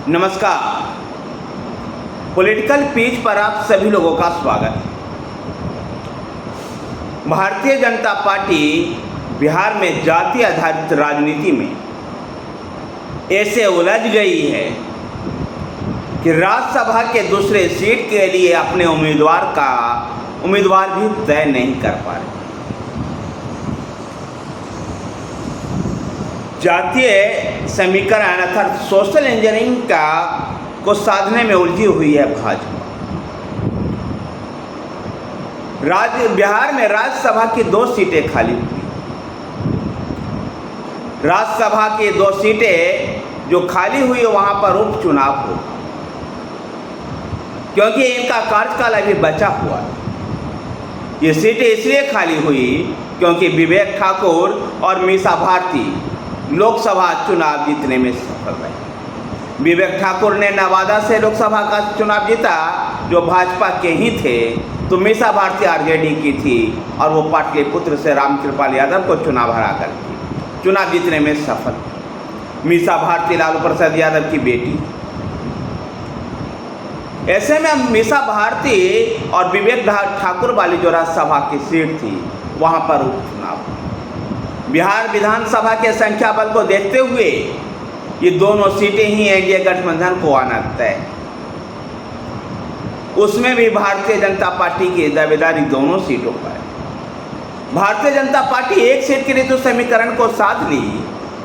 नमस्कार। Political pitch पर आप सभी लोगों का स्वागत है। भारतीय जनता पार्टी बिहार में जाति आधारित राजनीति में ऐसे उलझ गई है कि राज्यसभा के दूसरे सीट के लिए अपने उम्मीदवार भी तय नहीं कर पा रहे। जातीय समीकरण अर्थात सोशल इंजीनियरिंग को साधने में उलझी हुई है भाजपा। बिहार में राज्यसभा की 2 सीटें खाली हुई। राज्यसभा की 2 सीटें जो खाली हुई वहां पर उपचुनाव हो, क्योंकि इनका कार्यकाल अभी बचा हुआ है। ये सीटें इसलिए खाली हुई क्योंकि विवेक ठाकुर और मीसा भारती लोकसभा चुनाव जीतने में सफल रहे। विवेक ठाकुर ने नवादा से लोकसभा का चुनाव जीता, जो भाजपा के ही थे, तो मीसा भारती आरजेडी की थी और वो पाटलिपुत्र से रामकृपाल यादव को चुनाव हरा कर चुनाव जीतने में सफल। मीसा भारती लालू प्रसाद यादव की बेटी। ऐसे में मीसा भारती और विवेक ठाकुर वाली जो राज्यसभा की सीट थी वहां पर उपचुनाव। बिहार विधानसभा के संख्या बल को देखते हुए ये दोनों सीटें ही एनडीए गठबंधन को आना तय। उसमें भी भारतीय जनता पार्टी की दावेदारी दोनों सीटों पर है। भारतीय जनता पार्टी एक सीट के लिए तो समीकरण को साध ली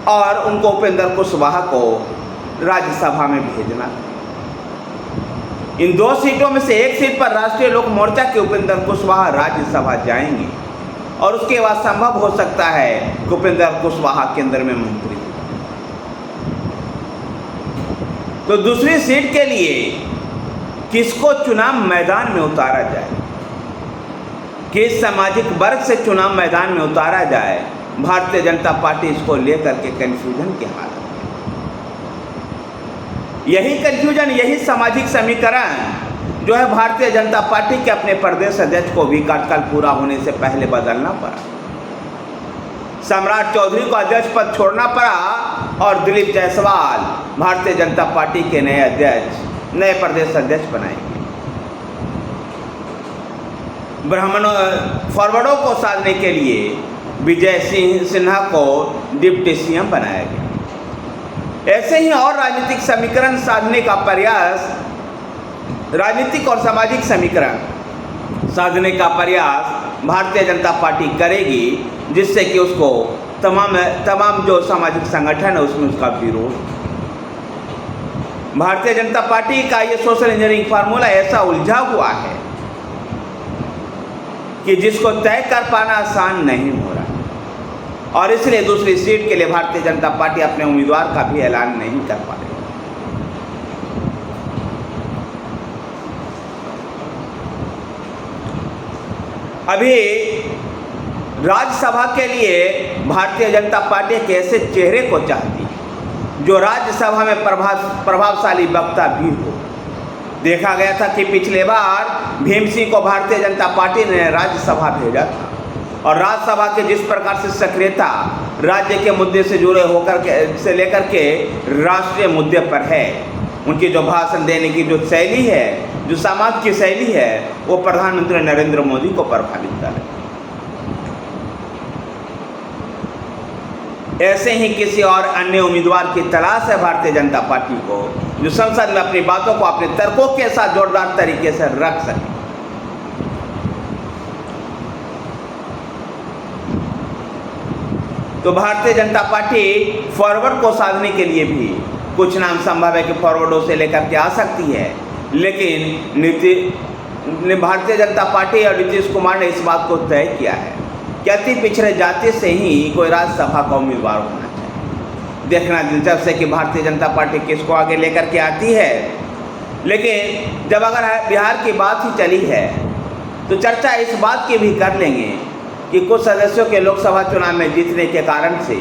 और उनको उपेंद्र कुशवाहा को राज्यसभा में भेजना। इन 2 सीटों में से एक सीट पर राष्ट्रीय लोक मोर्चा के उपेंद्र कुशवाहा राज्यसभा जाएंगे और उसके बाद संभव हो सकता है कि उपेंद्र कुशवाहा केंद्र में मंत्री। तो दूसरी सीट के लिए किसको चुनाव मैदान में उतारा जाए, किस सामाजिक वर्ग से चुनाव मैदान में उतारा जाए, भारतीय जनता पार्टी इसको लेकर के कंफ्यूजन के हालत में। यही कंफ्यूजन, यही सामाजिक समीकरण जो है भारतीय जनता पार्टी के अपने प्रदेश अध्यक्ष को भी कार्यकाल पूरा होने से पहले बदलना पड़ा। सम्राट चौधरी को अध्यक्ष पद छोड़ना पड़ा और दिलीप जायसवाल भारतीय जनता पार्टी के नए अध्यक्ष, नए प्रदेश अध्यक्ष बनाएंगे। फॉरवर्डों को साधने के लिए विजय सिन्हा को डिप्टी सीएम बनाया गया। ऐसे ही और राजनीतिक समीकरण साधने का प्रयास, राजनीतिक और सामाजिक समीकरण साधने का प्रयास भारतीय जनता पार्टी करेगी, जिससे कि उसको तमाम जो सामाजिक संगठन है उसमें उसका विरोध। भारतीय जनता पार्टी का ये सोशल इंजीनियरिंग फार्मूला ऐसा उलझा हुआ है कि जिसको तय कर पाना आसान नहीं हो रहा, और इसलिए दूसरी सीट के लिए भारतीय जनता पार्टी अपने उम्मीदवार का भी ऐलान नहीं कर पा रही। अभी राज्यसभा के लिए भारतीय जनता पार्टी एक ऐसे चेहरे को चाहती है जो राज्यसभा में प्रभावशाली वक्ता भी हो। देखा गया था कि पिछले बार भीम सिंह को भारतीय जनता पार्टी ने राज्यसभा भेजा था, और राज्यसभा के जिस प्रकार से सक्रियता राज्य के मुद्दे से जुड़े से लेकर के राष्ट्रीय मुद्दे पर है, उनकी जो भाषण देने की जो शैली है, जो समाज की शैली है, वो प्रधानमंत्री नरेंद्र मोदी को प्रभावित करे। ऐसे ही किसी और अन्य उम्मीदवार की तलाश है भारतीय जनता पार्टी को, जो संसद में अपनी बातों को अपने तर्कों के साथ जोरदार तरीके से रख सके। तो भारतीय जनता पार्टी फॉरवर्ड को साधने के लिए भी कुछ नाम संभव है कि फॉरवर्डों से लेकर के आ सकती है, लेकिन भारतीय जनता पार्टी और नीतीश कुमार ने इस बात को तय किया है कि अति पिछड़े जाति से ही कोई राज्यसभा का उम्मीदवार होना चाहिए। देखना दिलचस्प है कि भारतीय जनता पार्टी किसको आगे लेकर के आती है। लेकिन जब अगर बिहार की बात ही चली है तो चर्चा इस बात की भी कर लेंगे कि कुछ सदस्यों के लोकसभा चुनाव में जीतने के कारण से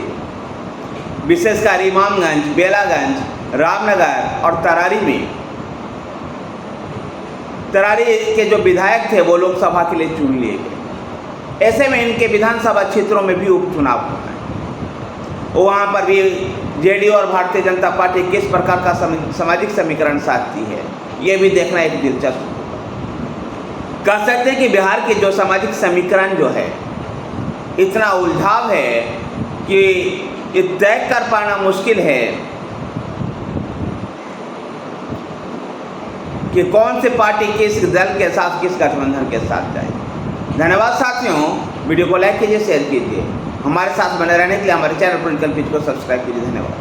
विशेषकर इमामगंज, बेलागंज, रामनगर और तरारी के जो विधायक थे वो लोकसभा के लिए चुन लिए गए। ऐसे में इनके विधानसभा क्षेत्रों में भी उपचुनाव होना है, वहाँ पर भी जेडीयू और भारतीय जनता पार्टी किस प्रकार का सामाजिक समीकरण साधती है, ये भी देखना एक दिलचस्प होगा। कह सकते हैं कि बिहार के जो सामाजिक समीकरण जो है इतना उलझाव है कि ये तय कर पाना मुश्किल है कि कौन से पार्टी किस दल के साथ, किस गठबंधन के साथ जाए। धन्यवाद साथियों, वीडियो को लाइक कीजिए, शेयर कीजिए। हमारे साथ बने रहने के लिए हमारे चैनल पॉलिटिकल पिच को सब्सक्राइब कीजिए। धन्यवाद।